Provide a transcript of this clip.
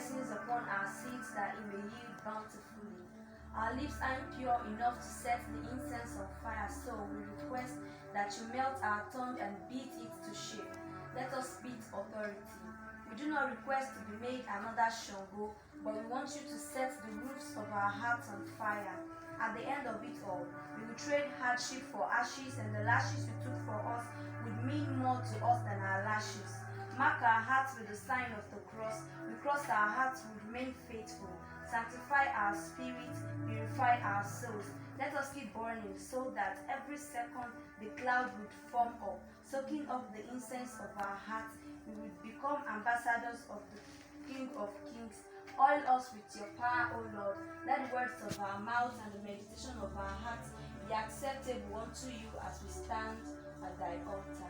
blessings upon our seeds that it may yield bountifully. Our lips aren't pure enough to set the incense on fire, so we request that you melt our tongue and beat it to shape. Let us beat authority. We do not request to be made another Shango, but we want you to set the roofs of our hearts on fire. At the end of it all, we will trade hardship for ashes, and the lashes you took for us would mean more to us than our lashes. Mark our hearts with the sign of the cross. We cross our hearts will remain faithful. Sanctify our spirits, purify our souls. Let us keep burning so that every second the cloud would form up, soaking up the incense of our hearts. We would become ambassadors of the King of Kings. Oil us with your power, O Lord. Let the words of our mouths and the meditation of our hearts be acceptable unto you as we stand at thy altar.